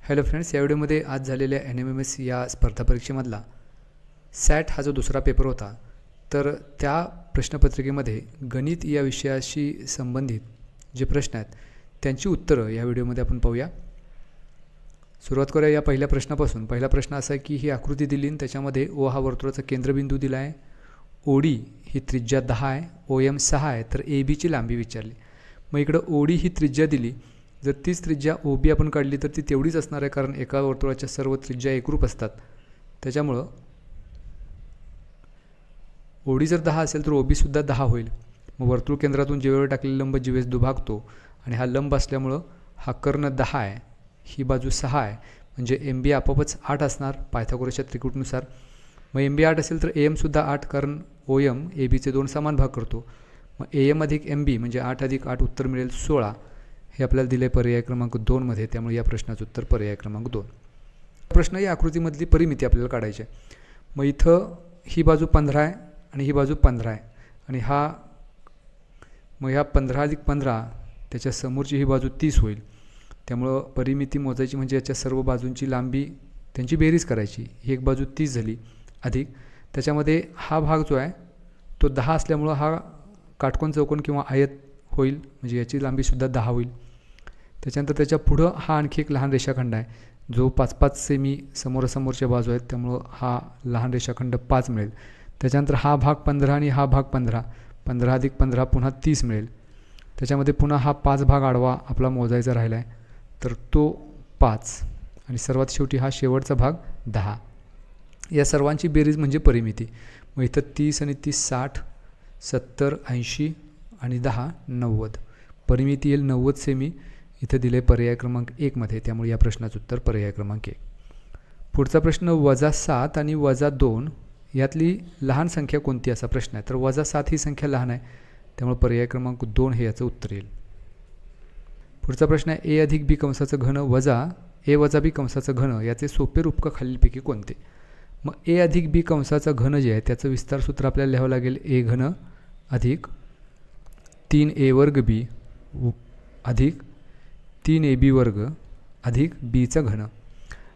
Hello friends, या व्हिडिओमध्ये आज झालेल्या NMMS या स्पर्धा परीक्षेमधला सॅट हा जो दुसरा पेपर होता, तर त्या प्रश्नपत्रिकेमध्ये गणित या विषयाशी संबंधित जे प्रश्न आहेत त्यांची उत्तरं या व्हिडिओमध्ये आपण पाहूया. सुरुवात करूया या पहिल्या प्रश्नापासून. पहिला प्रश्न असा आहे की ही आकृती दिली आणि त्याच्यामध्ये ओ हा वर्तुळाचा केंद्रबिंदू दिला आहे, OD ही त्रिज्या 10 आहे, OM 6 आहे, तर ABची लांबी विचारली. मग इकडं OD ही त्रिज्या दिली, जर तीच त्रिज्या OB आपण काढली तर ती तेवढीच असणार आहे, कारण एका वर्तुळाच्या सर्व त्रिज्या एकरूप असतात. त्याच्यामुळं OD जर 10 असेल तर OBसुद्धा 10 होईल. मग वर्तुळ केंद्रातून जीवेवर टाकलेला लंब जीवेस दुभागतो आणि हा लंब असल्यामुळं हा कर्ण 10 आहे, ही बाजू 6 आहे, म्हणजे MB आपोआपच 8 असणार पायथागोरसच्या त्रिकूटनुसार. मग MB 8 असेल तर AM सुद्धा 8, कारण OM ABचे 2 समान भाग करतो. मग AM अधिक MB म्हणजे 8 अधिक 8 उत्तर मिळेल 16. हे आपल्याला दिले पर्याय क्रमांक 2 मध्ये, त्यामुळे या प्रश्नाचं उत्तर पर्याय क्रमांक 2. प्रश्न या आकृतीमधली परिमिती आपल्याला काढायची आहे. मग इथं ही बाजू 15 आहे आणि ही बाजू 15 आहे आणि मग ह्या 15 अधिक 15 त्याच्या समोरची ही बाजू 30 होईल. त्यामुळं परिमिती मोजायची म्हणजे याच्या सर्व बाजूंची लांबी त्यांची बेरीज करायची. ही एक बाजू 30 झाली, अधिक त्याच्यामध्ये हा भाग जो आहे तो 10 असल्यामुळं हा काटकोन चौकोन किंवा आयत होईल, म्हणजे याची लांबीसुद्धा 10 होईल. त्याच्यानंतर त्याच्या पुढं हा आणखी एक लहान रेषाखंड आहे जो 5-5 सेमी समोरासमोरच्या बाजू आहेत, त्यामुळं हा लहान रेषाखंड 5 मिळेल. त्याच्यानंतर हा भाग 15 आणि हा भाग 15, 15 अधिक 15 पुन्हा 30 मिळेल. त्याच्यामध्ये पुन्हा हा 5 भाग आडवा आपला मोजायचा राहिला आहे, तर तो 5 आणि सर्वात शेवटी हा शेवटचा भाग 10. या सर्वांची बेरीज म्हणजे परिमिती. मग इथं 30 आणि 30 60, 70 80 आणि 10 90. परिमिती येईल 90 सेमी. इथं दिले पर्याय क्रमांक 1 मध्ये, त्यामुळे या प्रश्नाचं उत्तर पर्याय क्रमांक 1. पुढचा प्रश्न -7 आणि -2 यातली लहान संख्या कोणती असा प्रश्न आहे. तर -7 ही संख्या लहान आहे, त्यामुळे पर्याय क्रमांक 2 हे याचं उत्तर येईल. पुढचा प्रश्न आहे A अधिक B कंसाचं घन वजा A वजा B कंसाचं घन याचे सोपे रूपक खालीलपैकी कोणते. मग A अधिक B कंसाचं घन जे आहे त्याचं विस्तार सूत्र आपल्याला लिहावं लागेल. A घन अधिक 3A वर्ग B अधिक 3AB वर्ग अधिक Bचा घन,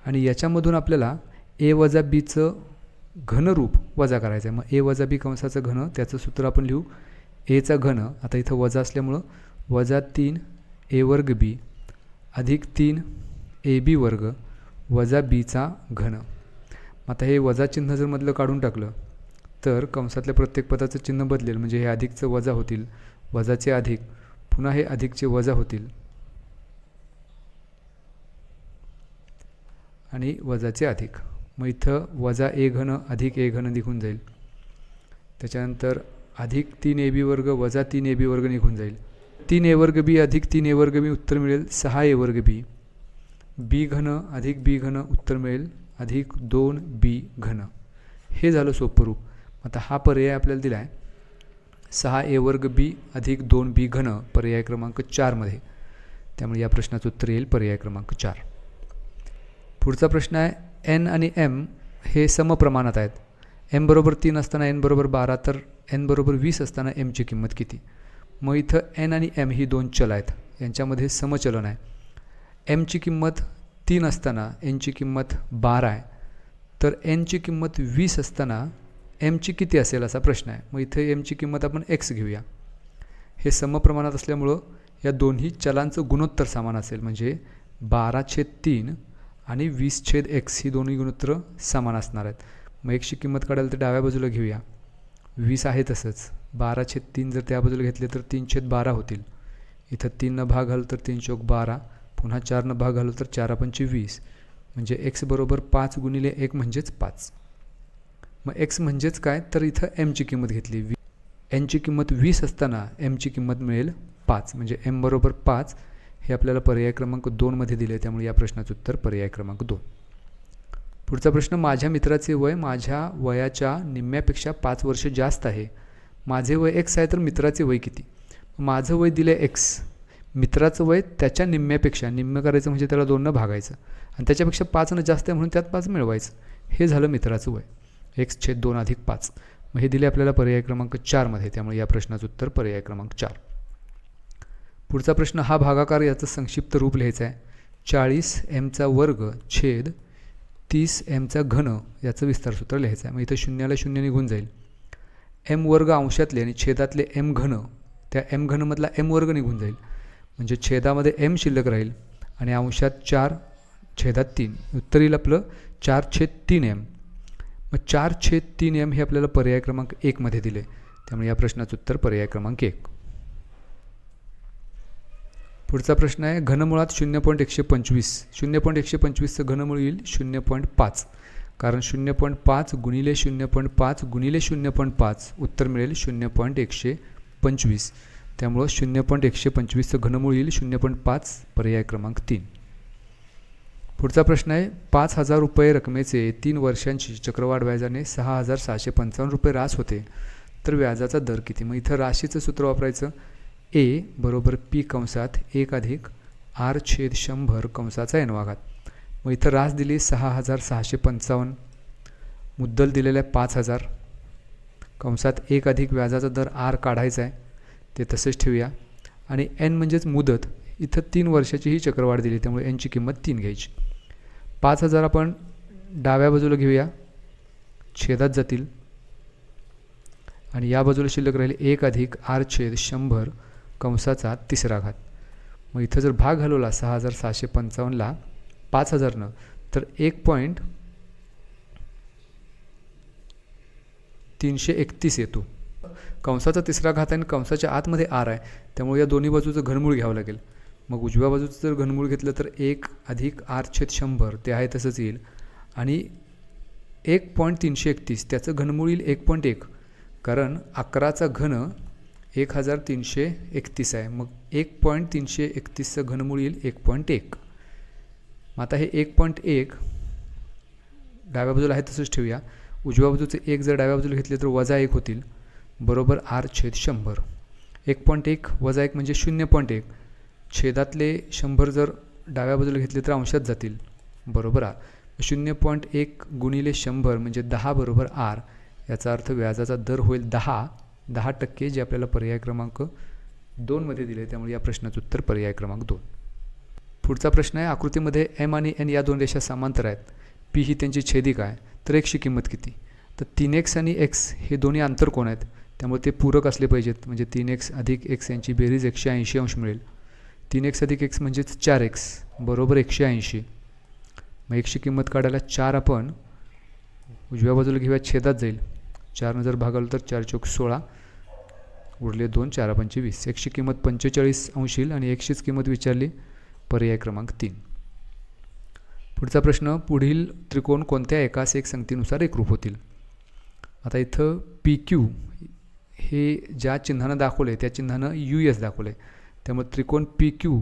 आणि याच्यामधून आपल्याला A वजा Bचं घनरूप वजा करायचं आहे. मग A वजा B कंसाचं घन त्याचं सूत्र आपण लिहू Aचा घन, आता इथं वजा असल्यामुळं वजा 3A वर्ग B अधिक 3AB वर्ग वजा Bचा घन. आता हे वजा चिन्ह जर मधलं काढून टाकलं तर कंसातल्या प्रत्येक पदाचं चिन्ह बदलेल, म्हणजे हे अधिकचं वजा होतील, वजाचे अधिक, पुन्हा हे अधिकचे वजा होतील आणि वजाचे अधिक. मग इथं वजा A घन अधिक A घन निघून जाईल. त्याच्यानंतर अधिक 3AB वर्ग वजा 3AB वर्ग निघून जाईल. 3A वर्ग B अधिक 3A वर्ग B उत्तर मिळेल 6A वर्ग B. B घन अधिक B घन उत्तर मिळेल अधिक 2B घन. हे झालं सोपं रूप. आता हा पर्याय आपल्याला दिला आहे 6A वर्ग B अधिक 2B घन, पर्याय क्रमांक 4 मध्ये, त्यामुळे या प्रश्नाचं उत्तर येईल पर्याय क्रमांक 4. पुढचा प्रश्न आहे N आणि M हे समप्रमाणात आहेत. M बरोबर 3 असताना N बरोबर 12, तर N बरोबर 20 असताना M ची किंमत किती. मग इथं N आणि M ही दोन चल आहेत, यांच्यामध्ये समचलन आहे. M ची किंमत 3 असताना N ची किंमत 12 आहे, तर N ची किंमत 20 असताना M ची किती असेल असा प्रश्न आहे. मग इथे M ची किंमत आपण X घेऊया. हे समप्रमाणात असल्यामुळं या दोन्ही चलांचं गुणोत्तर समान असेल, म्हणजे 12/3 आणि 20/x ही दोन्ही गुणोत्तर समान असणार आहेत. मग Xची किंमत काढायला तर डाव्या बाजूला घेऊया, 20 आहे तसंच, 12/3 जर त्या बाजूला घेतले तर 3/12 होतील. इथं 3 भाग घालू तर 3 चौक 12, पुन्हा 4 भाग घालू तर 4 पंचे 20, म्हणजे X बरोबर 5 गुणिले 1 म्हणजेच 5. मग X म्हणजेच काय, तर इथं M ची किंमत घेतली. N ची किंमत 20 असताना M ची किंमत मिळेल 5, म्हणजे M बरोबर 5 हे आपल्याला पर्याय क्रमांक 2 मध्ये दिले, त्यामुळे या प्रश्नाचं उत्तर पर्याय क्रमांक 2. पुढचा प्रश्न माझ्या मित्राचे वय माझ्या वयाच्या निम्म्यापेक्षा 5 वर्ष जास्त आहे. माझे वय X आहे, तर मित्राचे वय किती. माझं वय दिलं आहे X, मित्राचं वय त्याच्या निम्म्यापेक्षा, निम्म करायचं म्हणजे त्याला 2 भागायचं आणि त्याच्यापेक्षा 5 जास्त आहे म्हणून त्यात 5 मिळवायचं. हे झालं मित्राचं वय, X/2 अधिक 5. मग हे दिले आपल्याला पर्याय क्रमांक 4 मध्ये, त्यामुळे या प्रश्नाचं उत्तर पर्याय क्रमांक 4. पुढचा प्रश्न हा भागाकार याचं संक्षिप्त रूप लिहायचं आहे. 40m चा वर्ग छेद 30m चा घन याचं विस्तारसूत्र लिहायचं आहे. मग इथं शून्याला शून्य निघून जाईल. m वर्ग अंशातले आणि छेदातले m घन, त्या m घनमधला m वर्ग निघून जाईल. म्हणजे छेदामध्ये m शिल्लक राहील आणि अंशात 4 छेदात 3. उत्तर येईल आपलं 4/3m. मग 4/3m हे आपल्याला पर्याय क्रमांक 1 मध्ये दिले. त्यामुळे या प्रश्नाचं उत्तर पर्याय क्रमांक 1. पुढचा प्रश्न आहे घनमुळात 0.125. 0.125चं घनमूळ येईल 0.5. कारण 0.5 गुणिले 0.5 गुणिले 0.5 उत्तर मिळेल 0.125. त्यामुळं 0.125चं घनमूळ येईल 0.5 पर्याय क्रमांक 3. पुढचा प्रश्न आहे 5,000 रुपये रकमेचे 3 वर्षांची चक्रवाढ व्याजाने 6,655 रुपये रास होते, तर व्याजाचा दर किती? मग इथं राशीचं सूत्र वापरायचं. A बरोबर P कंसात 1 अधिक R/100 कंसाचा n वा घात. मग इथं रास दिली 6,655, मुद्दल दिलेला आहे 5,000 कंसात 1 अधिक व्याजाचा दर R काढायचा आहे, ते तसंच ठेवूया. आणि n म्हणजेच मुदत, इथं 3 वर्षाची ही चक्रवाढ दिली त्यामुळे n ची किंमत 3 घ्यायची. 5,000 आपण डाव्या बाजूला घेऊया, छेदात जातील आणि या बाजूला शिल्लक राहील 1 अधिक R/100 कंसाचा 3रा घात. मग इथं जर भाग घालवला 6,655ला 5,000नं तर 1.331 येतो. कंसाचा 3रा घात आणि कंसाच्या आतमध्ये R आहे, त्यामुळे या दोन्ही बाजूचं घनमूळ घ्यावं लागेल. मग उजव्या बाजूचं जर घनमूळ घेतलं तर 1 अधिक R/100 ते आहे तसंच येईल आणि 1.331 त्याचं घनमूळ येईल 1.1. कारण 11चा घन 1,331 आहे. मग 1.331चं घनमूळ येईल 1.1. मग आता हे 1.1 डाव्या बाजूला आहे तसंच ठेवूया. उजव्या बाजूचे 1 जर डाव्या बाजूला घेतले तर वजा 1 होतील, बरोबर R/100. 1.1 वजा 1 म्हणजे 0.1. छेदातले 100 जर डाव्या बाजूला घेतले तर अंशात जातील, बरोबर R. 0.1 गुणिले 100 म्हणजे 10 बरोबर R. याचा अर्थ व्याजाचा दर होईल 10%, जे आपल्याला पर्याय क्रमांक 2 मध्ये दिले. त्यामुळे या प्रश्नाचं उत्तर पर्याय क्रमांक 2. पुढचा प्रश्न आहे आकृतीमध्ये M आणि N या दोन रेषा समांतर आहेत. P ही त्यांची छेदिका आहे, तर एक्सची किंमत किती? तर 3x आणि x हे दोन्ही आंतरकोन आहेत, त्यामुळे ते पूरक असले पाहिजेत. म्हणजे 3x अधिक x यांची बेरीज 180 अंश मिळेल. 3x अधिक x म्हणजेच 4x बरोबर 180. मग एक्सची किंमत काढायला 4 आपण उजव्या बाजूला घेऊया, छेदात जाईल. 4 जर भागवलं तर 4 चौक 16 उरले 2, 4 पंचे 20. एक्सची किंमत 45 अंश येईल आणि एक्सचीच किंमत विचारली पर्याय क्रमांक 3. पुढचा प्रश्न पुढील त्रिकोण कोणत्या एकास एक संगतीनुसार एकरूप होतील? आता इथं PQ हे ज्या चिन्हानं दाखवले त्या चिन्हानं US दाखवले, त्यामुळे त्रिकोण PQ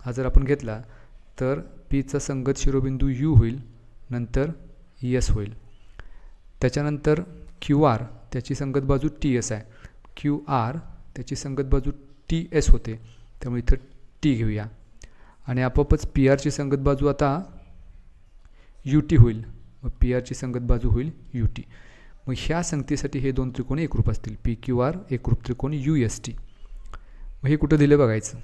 हा जर आपण घेतला तर Pचा संगत शिरोबिंदू U होईल, नंतर S होईल. त्याच्यानंतर QR त्याची संगत बाजू TS आहे, QR त्याची संगत बाजू TS होते, त्यामुळे इथं T घेऊया. आणि आपोआपच PRची संगत बाजू आता UT होईल, मग PRची संगत बाजू होईल UT. मग ह्या संगतीसाठी हे दोन त्रिकोण एकरूप असतील. PQR एकरूप त्रिकोण UST. मग हे कुठं दिलं बघायचं.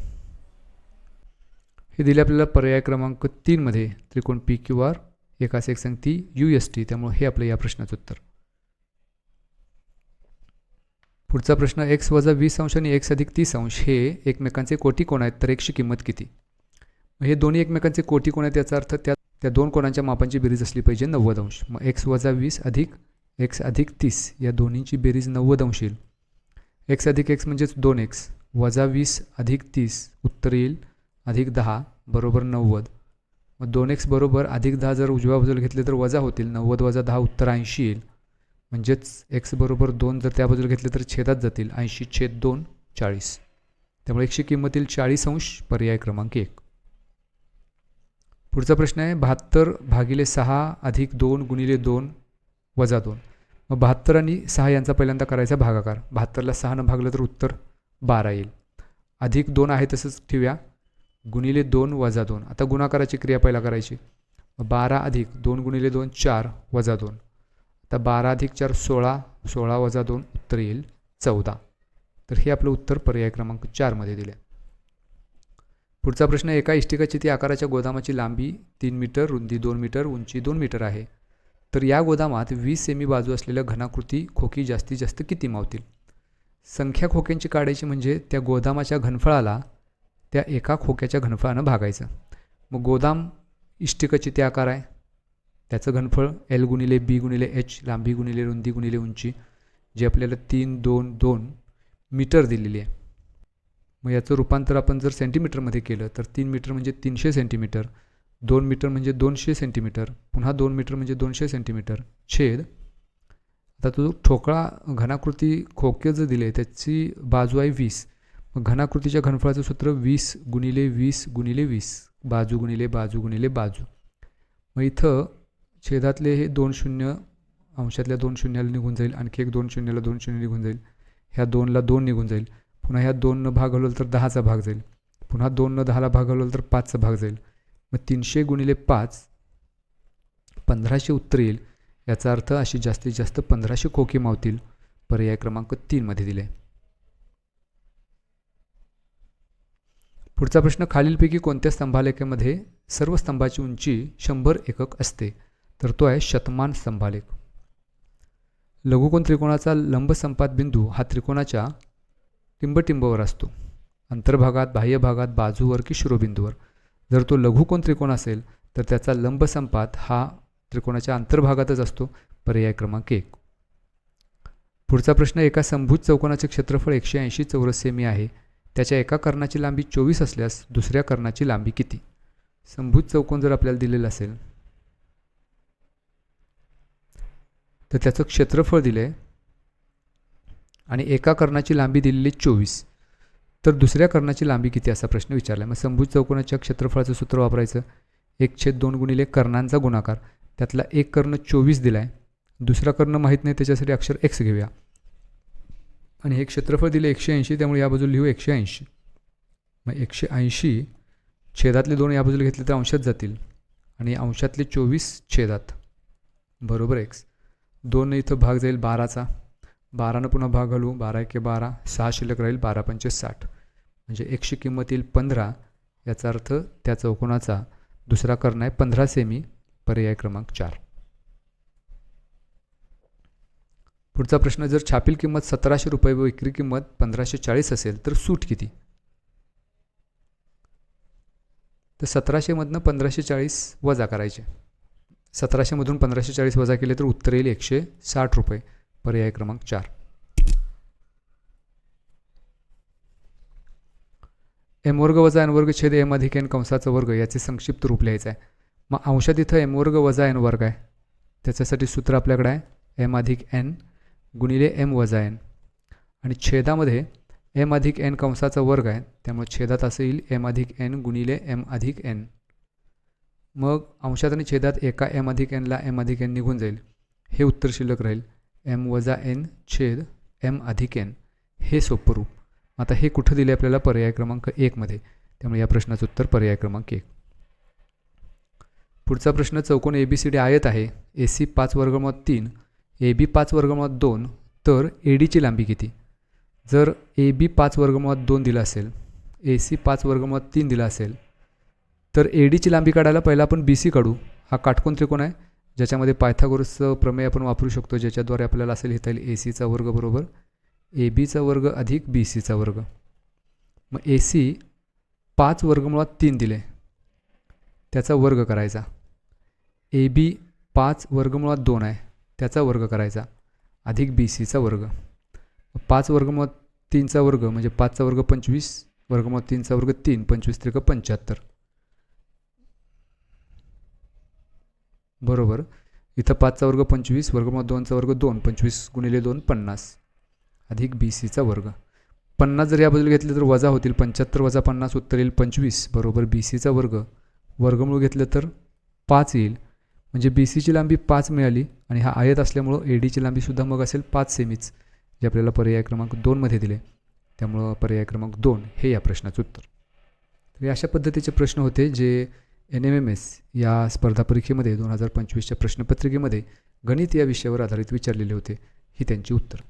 हे दिले आपल्याला पर्याय क्रमांक 3 मध्ये, त्रिकोण PQR एकास एक संगती UST. त्यामुळे हे आपलं या प्रश्नाचं उत्तर. पुढचा प्रश्न x वजा 20 अंश आणि x अधिक 30 अंश हे एकमेकांचे कोटी कोण आहेत, तर एक्सची किंमत किती? हे दोन्ही एकमेकांचे कोटी कोण आहेत, याचा अर्थ त्या दोन कोणांच्या मापांची बेरीज असली पाहिजे 90 अंश. मग x वजा 20 अधिक x अधिक 30 या दोन्हींची बेरीज 90 अंश येईल. x अधिक x म्हणजेच 2x वजा 20 अधिक 30 उत्तर येईल अधिक 10 बरोबर 90. मग 2x बरोबर अधिक 10 जर उजव्या बाजूला घेतले तर वजा होतील. 90 वजा 10 उत्तर 80 येईल. म्हणजेच x बरोबर 2 जर त्या बाजूला घेतले तर छेदात जातील. 80/2 40. त्यामुळे x ची किंमत येईल 40 अंश पर्याय क्रमांक 1. पुढचा प्रश्न आहे 72 भागिले 6 अधिक 2 गुणिले 2 वजा 2. मग 72 आणि 6 यांचा पहिल्यांदा करायचा भागाकार. 72ला 6नं भागलं तर उत्तर 12 येईल. अधिक 2 आहे तसंच ठेवूया, गुणिले 2 वजा 2. आता गुणाकाराची क्रिया पहिला करायची. 12 अधिक 2 गुणिले 2 4 वजा 2. आता 12 अधिक 4 16, 16 वजा 2 उत्तर येईल 14. तर हे आपलं उत्तर पर्याय क्रमांक 4 मध्ये दिले. पुढचा प्रश्न, एका इष्टिकाचिती आकाराच्या गोदामाची लांबी 3 मीटर, रुंदी 2 मीटर, उंची 2 मीटर आहे. तर या गोदामात 20 सेमी बाजू असलेल्या घनाकृती खोकी जास्तीत जास्त किती मावतील? संख्या खोक्यांची काढायची म्हणजे त्या गोदामाच्या घनफळाला त्या एका खोक्याच्या घनफळानं भागायचं. मग गोदाम इष्टिकाचिती आकार आहे, त्याचं घनफळ L गुणिले B गुणिले H, लांबी गुणिले रुंदी गुणिले उंची, जी आपल्याला 322 मीटर दिलेली आहे. मग याचं रूपांतर आपण जर सेंटीमीटरमध्ये केलं तर 3 मीटर म्हणजे 300 सेंटीमीटर, 2 मीटर म्हणजे 200 सेंटीमीटर, पुन्हा 2 मीटर म्हणजे 200 सेंटीमीटर, छेद. आता तो ठोकळा घनाकृती खोके जर दिले त्याची बाजू आहे 20. मग घनाकृतीच्या घनफळाचं सूत्र 20 गुणिले 20 गुणिले 20, बाजू गुणिले बाजू गुणिले बाजू. मग इथं छेदातले हे 2 शून्य, अंशातल्या 2 शून्याला निघून जाईल, आणखी एक 2 शून्याला 2 शून्य निघून जाईल, ह्या 2ला 2 निघून जाईल, पुन्हा ह्या 2नं भाग हलवलं तर 10चा भाग जाईल, पुन्हा 2नं 10ला भाग हलवलं तर 5चा भाग जाईल. मग 300 गुणिले 5 1500 उत्तर येईल. याचा अर्थ अशी जास्तीत जास्त 1500 खोके मावतील. पर्याय क्रमांक 3 मध्ये दिले. पुढचा प्रश्न, खालीलपैकी कोणत्या स्तंभालेखामध्ये सर्व स्तंभाची उंची 100 एकक असते? तर तो आहे शतमान स्तंभालेख. लघुकोन त्रिकोणाचा लंब संपात बिंदू हा त्रिकोणाच्या टिंबटिंबवर असतो, अंतर्भागात, बाह्य भागात, बाजूवर की शिरोबिंदूवर. जर तो लघुकोन त्रिकोण असेल तर त्याचा लंब संपात हा त्रिकोणाच्या अंतर्भागातच असतो. पर्याय क्रमांक 1. पुढचा प्रश्न, एका समभुज चौकोनाचे क्षेत्रफळ 180 चौरस सेमी आहे. त्याच्या एका कर्णाची लांबी 24 असल्यास दुसऱ्या कर्णाची लांबी किती? समभुज चौकोन जर आपल्याला दिलेला असेल तर त्याचं क्षेत्रफळ दिलं आहे आणि एका कर्णाची लांबी दिलेली 24, तर दुसऱ्या कर्णाची लांबी किती असा प्रश्न विचारला आहे. मग समभुज चौकोनाच्या क्षेत्रफळाचं सूत्र वापरायचं, 1/2 गुणिले कर्णांचा गुणाकार. त्यातला एक कर्ण 24 दिला आहे, दुसरा कर्ण माहीत नाही त्याच्यासाठी अक्षर x घेऊया, आणि हे क्षेत्रफळ दिले 180, त्यामुळे या बाजूला लिहू 180. मग 180 छेदातले 2 या बाजूला घेतले तर अंशात जातील आणि अंशातले 24 छेदात बरोबर x. 2 इथं भाग जाईल 12चा, 12नं पुन्हा भाग घालू, 12 × 12, 6 शिल्लक राहील, 12 × 5 = 60. म्हणजे x ची किंमत येईल 15. याचा अर्थ त्या चौकोनाचा दुसरा कर्ण आहे 15 सेमी. पर्याय क्रमांक 4. पुढचा प्रश्न, जर छापील किंमत 1700 रुपये व विक्री किंमत 1540 असेल तर सूट किती? तर 1700मधनं 1540 वजा करायचे. 1700मधून 1540 वजा केले तर उत्तर येईल 160 रुपये. पर्याय क्रमांक 4. m² वजा n² छेद m अधिक n कंसाचा वर्ग याचे संक्षिप्त रूप लिहायचं आहे. मग अंशात इथं m² वजा n² आहे, त्याच्यासाठी सूत्र आपल्याकडे आहे m अधिक n गुणिले m वजा n, आणि छेदामध्ये m अधिक n कंसाचा वर्ग आहे, त्यामुळे छेदात असं येईल m अधिक n गुणिले m अधिक n. मग अंशात आणि छेदात एका m अधिक n ला m अधिक n निघून जाईल, हे उत्तर शिल्लक राहील m वजा n छेद m अधिक n. हे सोपं रूप. आता हे कुठं दिले आपल्याला? पर्याय क्रमांक 1 मध्ये, त्यामुळे या प्रश्नाचं उत्तर पर्याय क्रमांक 1. पुढचा प्रश्न, चौकोन ABCD आयत आहे, AC 5√3, AB 5√2, तर AD ची लांबी किती? जर AB 5√2 दिला असेल, AC 5√3 दिला असेल, तर AD ची लांबी काढायला पहिला आपण BC काढू. हा काटकोन त्रिकोण आहे ज्याच्यामध्ये पायथागोरसचं प्रमेय आपण वापरू शकतो, ज्याच्याद्वारे आपल्याला असे लिहिता येईल AC चा वर्ग बरोबर AB चा वर्ग अधिक BC चा वर्ग. मग AC 5√3 दिले, त्याचा वर्ग करायचा. AB 5√2 आहे, त्याचा वर्ग करायचा अधिक BC चा वर्ग. 5√3 चा वर्ग म्हणजे 5 चा वर्ग 25, √3 चा वर्ग 3, 25 त्रिक 75 बरोबर. इथं 5 चा वर्ग 25, √2 चा वर्ग 2, 25 गुणिले 2 50 अधिक BC चा वर्ग. 50 जर या बाजूला घेतले तर वजा होतील, 75 वजा 50 उत्तर येईल 25 बरोबर BC चा वर्ग. वर्गमूळ घेतलं तर 5 येईल, म्हणजे BC ची लांबी 5 मिळाली, आणि हा आयत असल्यामुळं AD ची लांबीसुद्धा मग असेल 5 सेमीच, जे आपल्याला पर्याय क्रमांक 2 मध्ये दिले, त्यामुळं पर्याय क्रमांक 2 हे या प्रश्नाचं उत्तर. तर अशा पद्धतीचे प्रश्न होते जे NMMS या स्पर्धा परीक्षेमध्ये 2025च्या प्रश्नपत्रिकेमध्ये गणित या विषयावर आधारित विचारलेले होते. ही त्यांची उत्तर.